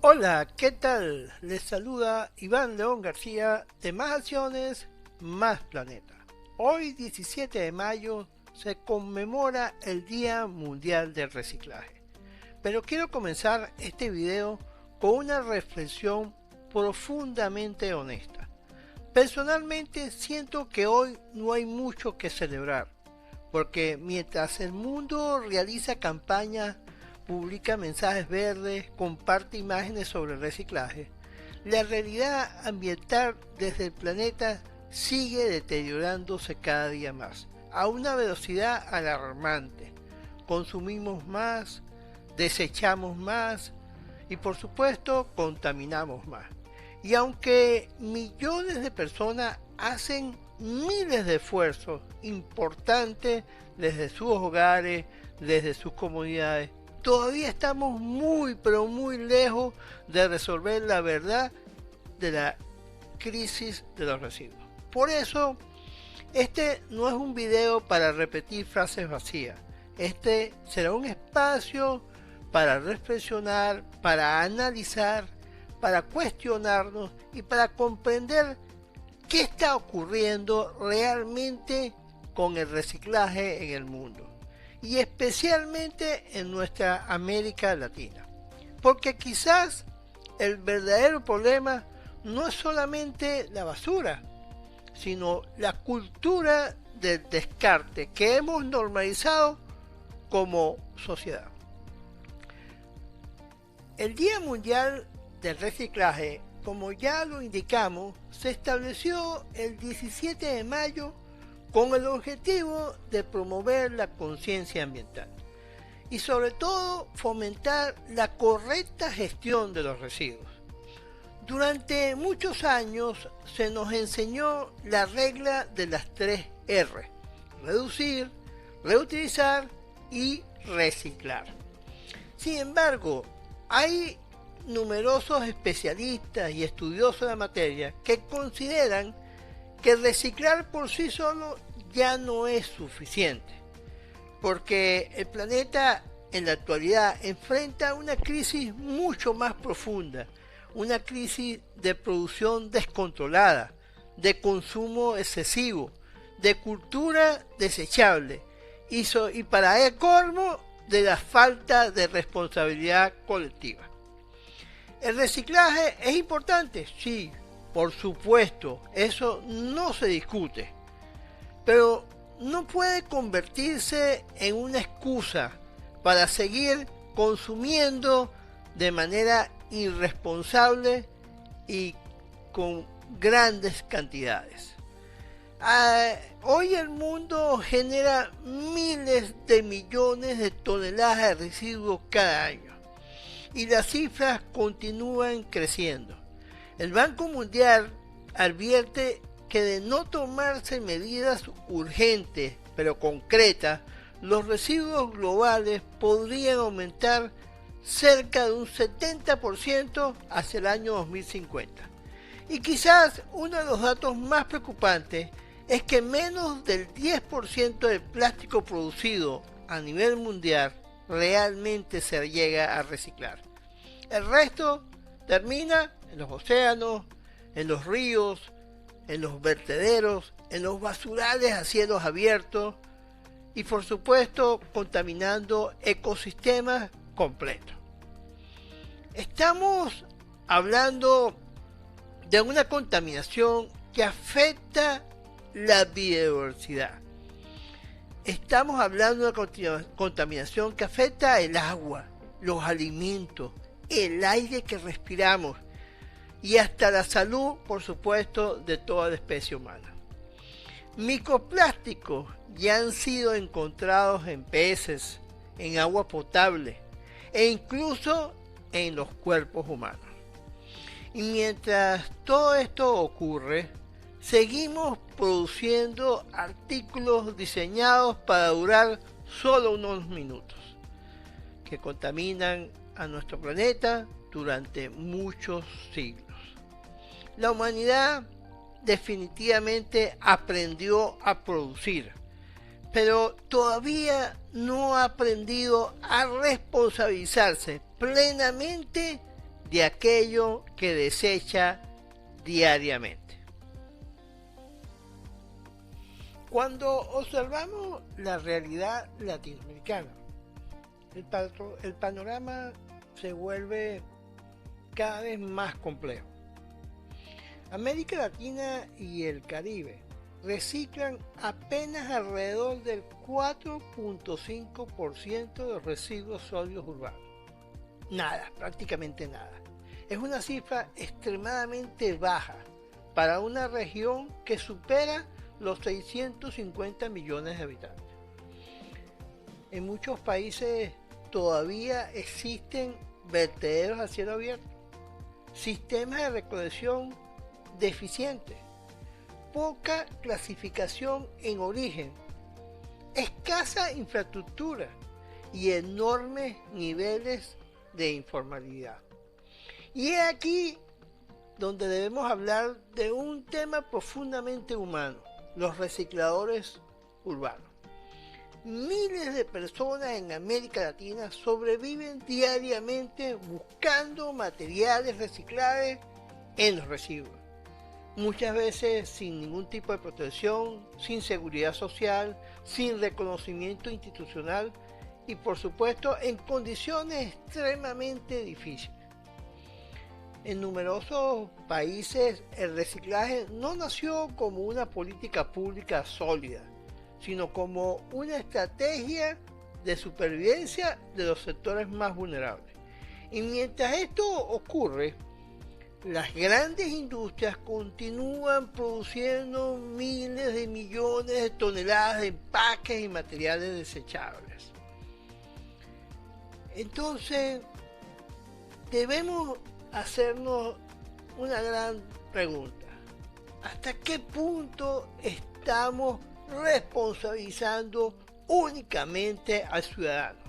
Hola, ¿qué tal? Les saluda Iván León García de Más Acciones, Más Planeta. Hoy, 17 de mayo, se conmemora el Día Mundial del Reciclaje. Pero quiero comenzar este video con una reflexión profundamente honesta. Personalmente siento que hoy no hay mucho que celebrar, porque mientras el mundo realiza campañas, publica mensajes verdes, comparte imágenes sobre el reciclaje, la realidad ambiental desde el planeta sigue deteriorándose cada día más, a una velocidad alarmante. Consumimos más, desechamos más y por supuesto contaminamos más. Y aunque millones de personas hacen miles de esfuerzos importantes desde sus hogares, desde sus comunidades, todavía estamos muy pero muy lejos de resolver la verdad de la crisis de los residuos. Por eso, este no es un video para repetir frases vacías. Este será un espacio para reflexionar, para analizar, para cuestionarnos y para comprender ¿Qué está ocurriendo realmente con el reciclaje en el mundo? Y especialmente en nuestra América Latina. Porque quizás el verdadero problema no es solamente la basura, sino la cultura del descarte que hemos normalizado como sociedad. El Día Mundial del Reciclaje, como ya lo indicamos, se estableció el 17 de mayo con el objetivo de promover la conciencia ambiental y sobre todo fomentar la correcta gestión de los residuos. Durante muchos años se nos enseñó la regla de las 3 R: reducir, reutilizar y reciclar. Sin embargo, hay numerosos especialistas y estudiosos de la materia que consideran que reciclar por sí solo ya no es suficiente, porque el planeta en la actualidad enfrenta una crisis mucho más profunda, una crisis de producción descontrolada, de consumo excesivo, de cultura desechable y para el colmo de la falta de responsabilidad colectiva. ¿El reciclaje es importante? Sí, por supuesto, eso no se discute, pero no puede convertirse en una excusa para seguir consumiendo de manera irresponsable y con grandes cantidades. Hoy el mundo genera miles de millones de toneladas de residuos cada año y las cifras continúan creciendo. El Banco Mundial advierte que de no tomarse medidas urgentes pero concretas, los residuos globales podrían aumentar cerca de un 70% hacia el año 2050. Y quizás uno de los datos más preocupantes es que menos del 10% del plástico producido a nivel mundial realmente se llega a reciclar. El resto termina en los océanos, en los ríos, en los vertederos, en los basurales a cielos abiertos y por supuesto contaminando ecosistemas completos. Estamos hablando de una contaminación que afecta la biodiversidad. Estamos hablando de una contaminación que afecta el agua, los alimentos, el aire que respiramos y hasta la salud, por supuesto, de toda la especie humana. Microplásticos ya han sido encontrados en peces, en agua potable e incluso en los cuerpos humanos. Y mientras todo esto ocurre, seguimos produciendo artículos diseñados para durar solo unos minutos, que contaminan a nuestro planeta durante muchos siglos. La humanidad definitivamente aprendió a producir, pero todavía no ha aprendido a responsabilizarse plenamente de aquello que desecha diariamente. Cuando observamos la realidad latinoamericana, el panorama se vuelve cada vez más complejo. América Latina y el Caribe reciclan apenas alrededor del 4.5% de los residuos sólidos urbanos. Nada, prácticamente nada. Es una cifra extremadamente baja para una región que supera los 650 millones de habitantes. En muchos países todavía existen vertederos a cielo abierto, sistemas de recolección deficientes, poca clasificación en origen, escasa infraestructura y enormes niveles de informalidad. Y es aquí donde debemos hablar de un tema profundamente humano: los recicladores urbanos. Miles de personas en América Latina sobreviven diariamente buscando materiales reciclables en los residuos. muchas veces sin ningún tipo de protección, sin seguridad social, sin reconocimiento institucional y por supuesto en condiciones extremadamente difíciles. En numerosos países el reciclaje no nació como una política pública sólida, sino como una estrategia de supervivencia de los sectores más vulnerables. Y mientras esto ocurre, las grandes industrias continúan produciendo miles de millones de toneladas de empaques y materiales desechables. Entonces, debemos hacernos una gran pregunta. ¿Hasta qué punto estamos responsabilizando únicamente al ciudadano?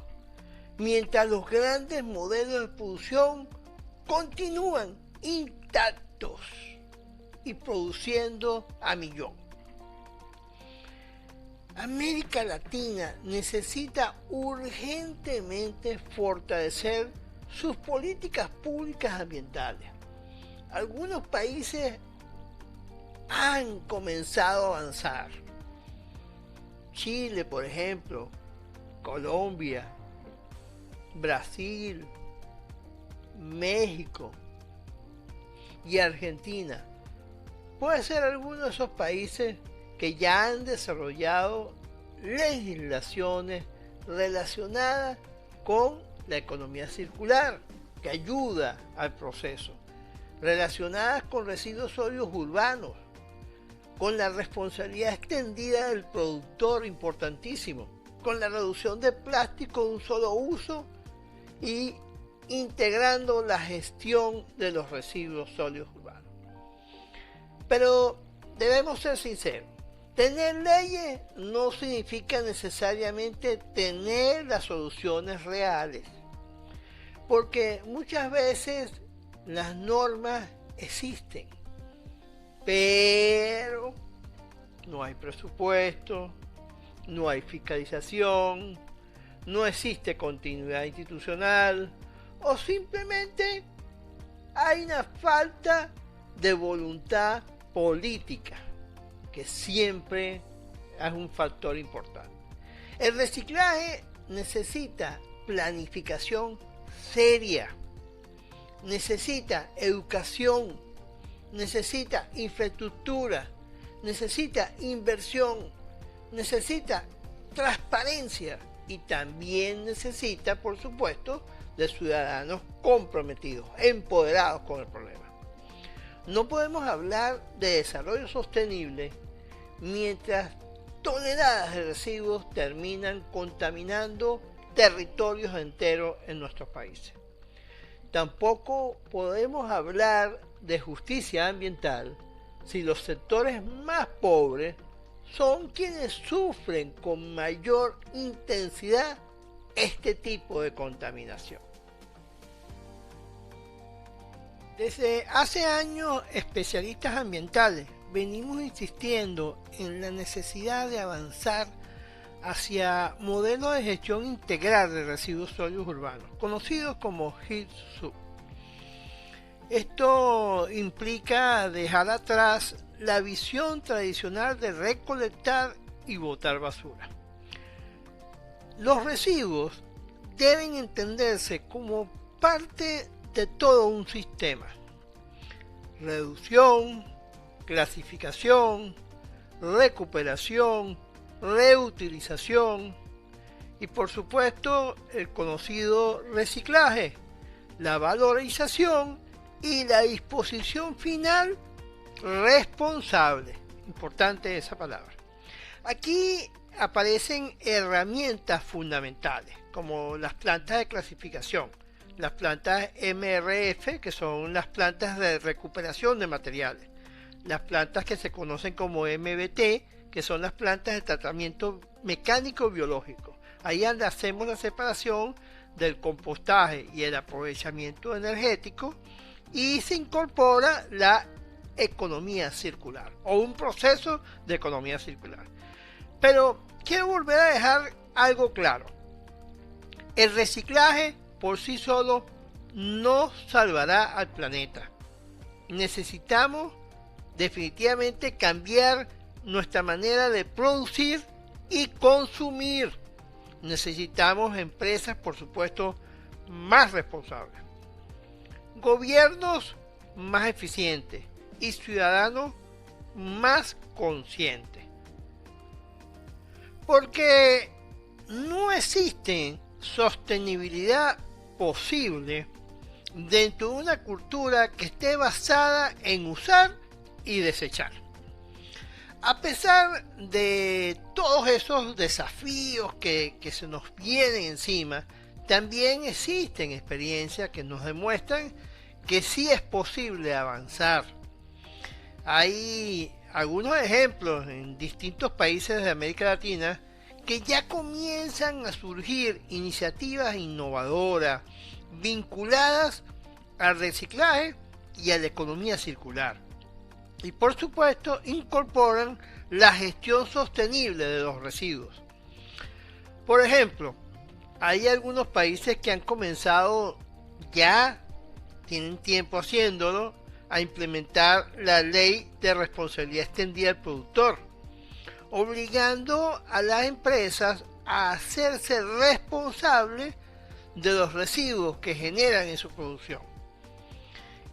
Mientras los grandes modelos de producción continúan intactos y produciendo a millón. América Latina necesita urgentemente fortalecer sus políticas públicas ambientales. Algunos países han comenzado a avanzar. Chile, por ejemplo, Colombia, Brasil, México y Argentina. Puede ser alguno de esos países que ya han desarrollado legislaciones relacionadas con la economía circular, que ayuda al proceso, relacionadas con residuos sólidos urbanos, con la responsabilidad extendida del productor, importantísimo, con la reducción de plástico de un solo uso y integrando la gestión de los residuos sólidos urbanos. Pero debemos ser sinceros, tener leyes no significa necesariamente tener las soluciones reales, porque muchas veces las normas existen, pero no hay presupuesto, no hay fiscalización, no existe continuidad institucional o simplemente hay una falta de voluntad política, que siempre es un factor importante. El reciclaje necesita planificación seria, necesita educación, necesita infraestructura, necesita inversión, necesita transparencia y también necesita, por supuesto, de ciudadanos comprometidos, empoderados con el problema. No podemos hablar de desarrollo sostenible mientras toneladas de residuos terminan contaminando territorios enteros en nuestros países. Tampoco podemos hablar de justicia ambiental si los sectores más pobres son quienes sufren con mayor intensidad este tipo de contaminación. Desde hace años, especialistas ambientales venimos insistiendo en la necesidad de avanzar hacia modelos de gestión integral de residuos sólidos urbanos, conocidos como HIRSUB. Esto implica dejar atrás la visión tradicional de recolectar y botar basura. Los residuos deben entenderse como parte de todo un sistema: reducción, clasificación, recuperación, reutilización y por supuesto el conocido reciclaje, la valorización y la disposición final responsable. Importante esa palabra. Aquí aparecen herramientas fundamentales como las plantas de clasificación, las plantas MRF, que son las plantas de recuperación de materiales, las plantas que se conocen como MBT, que son las plantas de tratamiento mecánico biológico. Ahí hacemos la separación del compostaje y el aprovechamiento energético y se incorpora la economía circular o un proceso de economía circular. Pero quiero volver a dejar algo claro: el reciclaje por sí solo no salvará al planeta. Necesitamos definitivamente cambiar nuestra manera de producir y consumir. Necesitamos empresas, por supuesto, más responsables, gobiernos más eficientes y ciudadanos más conscientes. Porque no existe sostenibilidad posible dentro de una cultura que esté basada en usar y desechar. A pesar de todos esos desafíos que se nos vienen encima, también existen experiencias que nos demuestran que sí es posible avanzar. Hay algunos ejemplos en distintos países de América Latina que ya comienzan a surgir iniciativas innovadoras vinculadas al reciclaje y a la economía circular. Y por supuesto incorporan la gestión sostenible de los residuos. Por ejemplo, hay algunos países que han comenzado, ya tienen tiempo haciéndolo, a implementar la ley de responsabilidad extendida del productor, obligando a las empresas a hacerse responsables de los residuos que generan en su producción.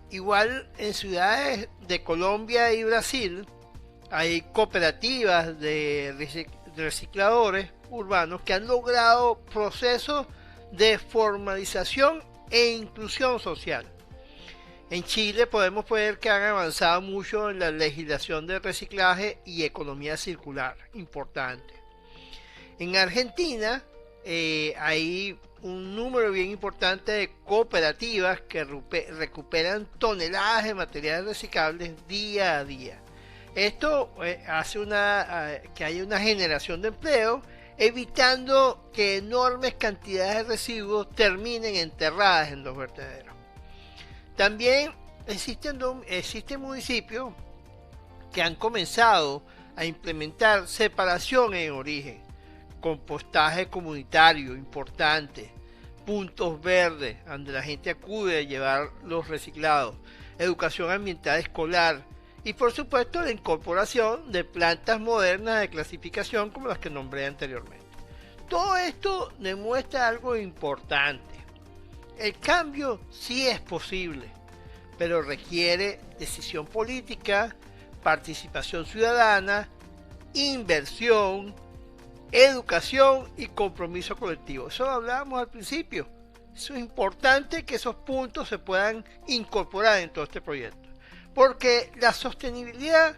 Igual en ciudades de Colombia y Brasil hay cooperativas de recicladores urbanos que han logrado procesos de formalización e inclusión social. En Chile podemos ver que han avanzado mucho en la legislación de reciclaje y economía circular, importante. En Argentina hay un número bien importante de cooperativas que recuperan toneladas de materiales reciclables día a día. Esto hace que haya una generación de empleo, evitando que enormes cantidades de residuos terminen enterradas en los vertederos. También existen municipios que han comenzado a implementar separación en origen, compostaje comunitario importante, puntos verdes donde la gente acude a llevar los reciclados, educación ambiental escolar y por supuesto la incorporación de plantas modernas de clasificación como las que nombré anteriormente. Todo esto demuestra algo importante. El cambio sí es posible, pero requiere decisión política, participación ciudadana, inversión, educación y compromiso colectivo. Eso lo hablábamos al principio. Eso es importante que esos puntos se puedan incorporar en todo este proyecto. Porque la sostenibilidad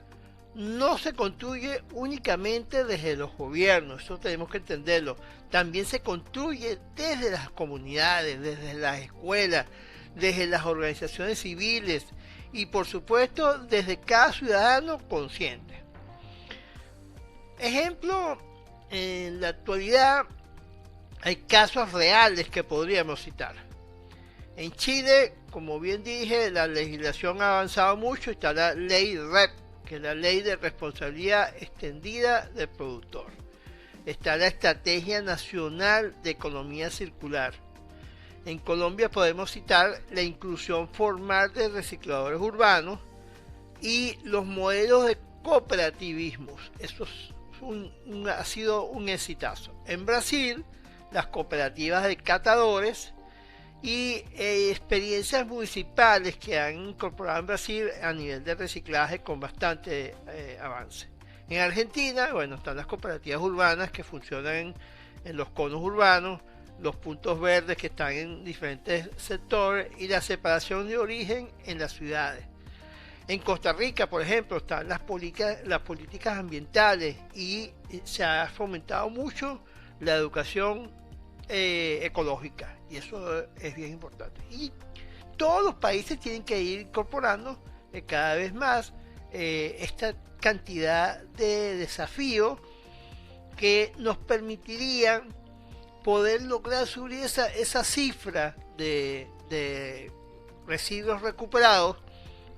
no se construye únicamente desde los gobiernos, eso tenemos que entenderlo. También se construye desde las comunidades, desde las escuelas, desde las organizaciones civiles y por supuesto desde cada ciudadano consciente. Ejemplo, en la actualidad hay casos reales que podríamos citar. En Chile, como bien dije, la legislación ha avanzado mucho. Está la ley REP, que es la ley de responsabilidad extendida del productor. Está la Estrategia Nacional de Economía Circular. En Colombia podemos citar la inclusión formal de recicladores urbanos y los modelos de cooperativismos. Eso ha sido un exitazo. En Brasil, las cooperativas de catadores y experiencias municipales que han incorporado en Brasil a nivel de reciclaje con bastante avance. En Argentina, bueno, están las cooperativas urbanas que funcionan en los conos urbanos, los puntos verdes que están en diferentes sectores y la separación de origen en las ciudades. En Costa Rica, por ejemplo, están las políticas ambientales y se ha fomentado mucho la educación ecológica, y eso es bien importante. Y todos los países tienen que ir incorporando cada vez más esta cantidad de desafíos que nos permitirían poder lograr subir esa cifra de residuos recuperados.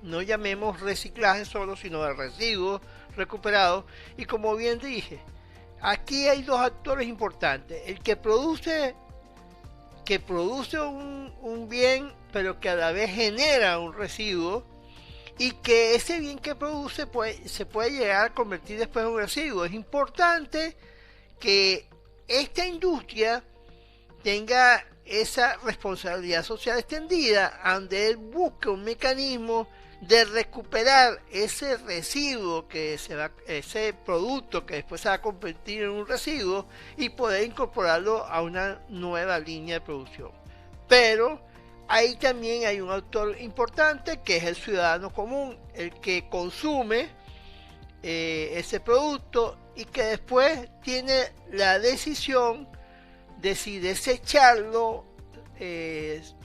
No llamemos reciclaje solo, sino de residuos recuperados. Y como bien dije, aquí hay dos actores importantes: el que produce un bien, pero que a la vez genera un residuo, y que ese bien que produce se puede llegar a convertir después en un residuo. Es importante que esta industria tenga esa responsabilidad social extendida, donde él busque un mecanismo de recuperar ese residuo ese producto que después se va a convertir en un residuo y poder incorporarlo a una nueva línea de producción. Pero ahí también hay un actor importante que es el ciudadano común, el que consume ese producto y que después tiene la decisión de si desecharlo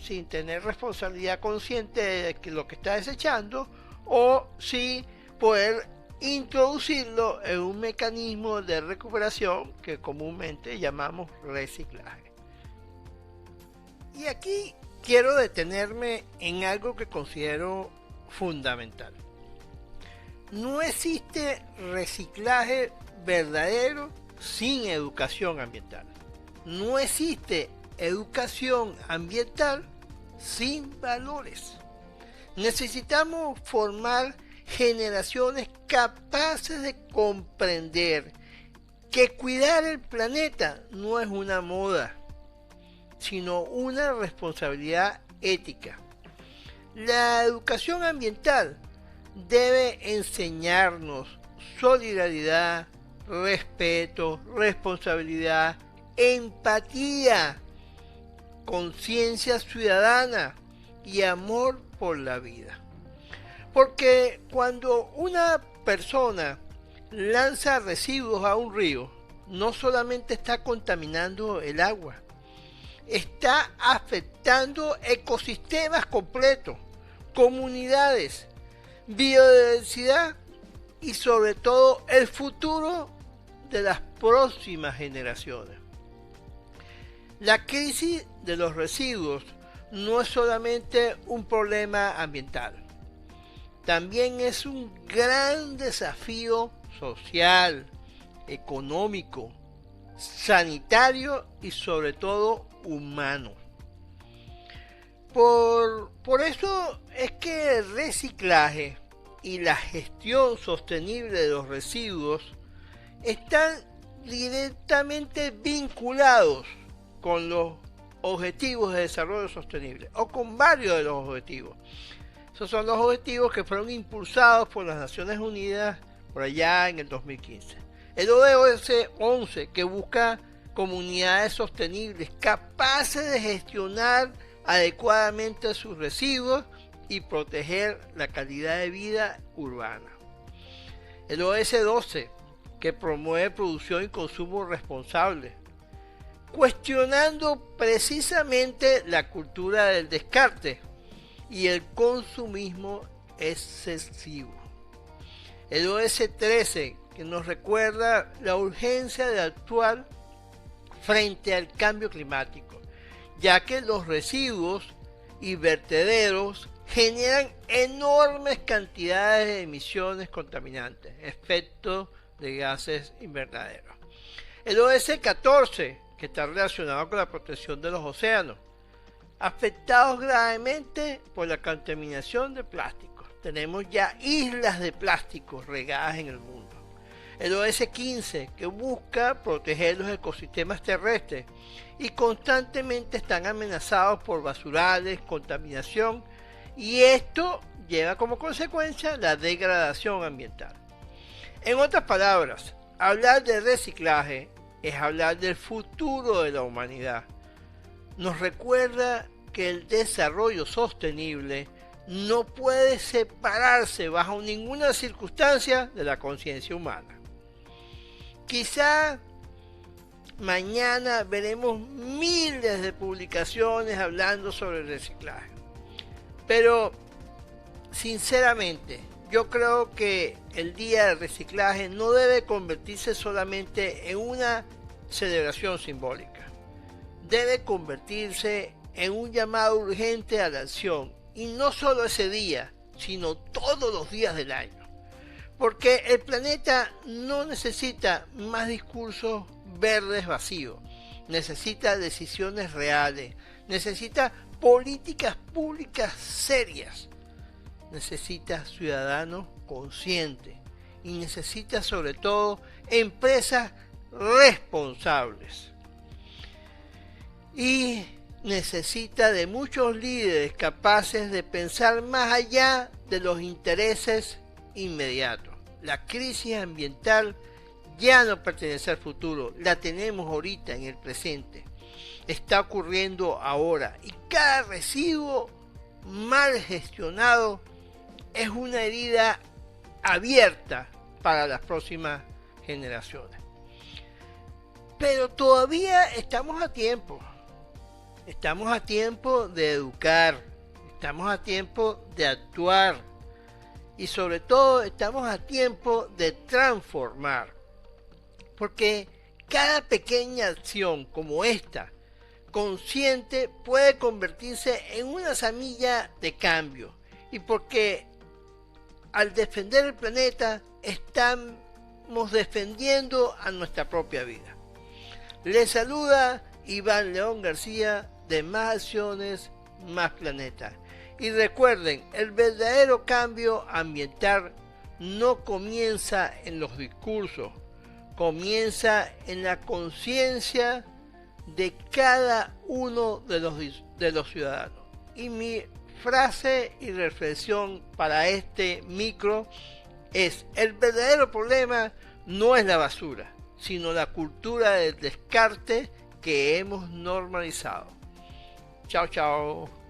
sin tener responsabilidad consciente de que lo que está desechando, o si poder introducirlo en un mecanismo de recuperación que comúnmente llamamos reciclaje. Y aquí quiero detenerme en algo que considero fundamental. No existe reciclaje verdadero sin educación ambiental. No existe educación ambiental sin valores. Necesitamos formar generaciones capaces de comprender que cuidar el planeta no es una moda, sino una responsabilidad ética. La educación ambiental debe enseñarnos solidaridad, respeto, responsabilidad, empatía, conciencia ciudadana y amor por la vida. Porque cuando una persona lanza residuos a un río, no solamente está contaminando el agua, está afectando ecosistemas completos, comunidades, biodiversidad y sobre todo el futuro de las próximas generaciones. La crisis de los residuos no es solamente un problema ambiental, también es un gran desafío social, económico, sanitario y sobre todo humano. Por eso es que el reciclaje y la gestión sostenible de los residuos están directamente vinculados con los objetivos de desarrollo sostenible o con varios de los objetivos. Esos son los objetivos que fueron impulsados por las Naciones Unidas por allá en el 2015. El ODS 11, que busca comunidades sostenibles capaces de gestionar adecuadamente sus residuos y proteger la calidad de vida urbana. El ODS 12, que promueve producción y consumo responsable, cuestionando precisamente la cultura del descarte y el consumismo excesivo. El ODS 13, que nos recuerda la urgencia de actuar frente al cambio climático, ya que los residuos y vertederos generan enormes cantidades de emisiones contaminantes, efectos de gases invernaderos. El ODS 14, que está relacionado con la protección de los océanos, afectados gravemente por la contaminación de plásticos. Tenemos ya islas de plásticos regadas en el mundo. El ODS 15, que busca proteger los ecosistemas terrestres y constantemente están amenazados por basurales, contaminación, y esto lleva como consecuencia la degradación ambiental. En otras palabras, hablar de reciclaje es hablar del futuro de la humanidad. Nos recuerda que el desarrollo sostenible no puede separarse bajo ninguna circunstancia de la conciencia humana. Quizá mañana veremos miles de publicaciones hablando sobre el reciclaje, pero sinceramente yo creo que el día del reciclaje no debe convertirse solamente en una celebración simbólica, debe convertirse en un llamado urgente a la acción, y no solo ese día, sino todos los días del año. Porque el planeta no necesita más discursos verdes vacíos, necesita decisiones reales, necesita políticas públicas serias, necesita ciudadanos conscientes y necesita sobre todo empresas responsables. Y necesita de muchos líderes capaces de pensar más allá de los intereses inmediatos. La crisis ambiental ya no pertenece al futuro, la tenemos ahorita en el presente. Está ocurriendo ahora y cada residuo mal gestionado es una herida abierta para las próximas generaciones. Pero todavía estamos a tiempo. Estamos a tiempo de educar, estamos a tiempo de actuar y sobre todo estamos a tiempo de transformar. Porque cada pequeña acción como esta, consciente, puede convertirse en una semilla de cambio. Y porque al defender el planeta estamos defendiendo a nuestra propia vida. Les saluda Iván León García de Más Acciones, Más Planeta. Y recuerden, el verdadero cambio ambiental no comienza en los discursos, comienza en la conciencia de cada uno de los ciudadanos. Y mi frase y reflexión para este micro es: el verdadero problema no es la basura, sino la cultura del descarte que hemos normalizado. Chao, chao.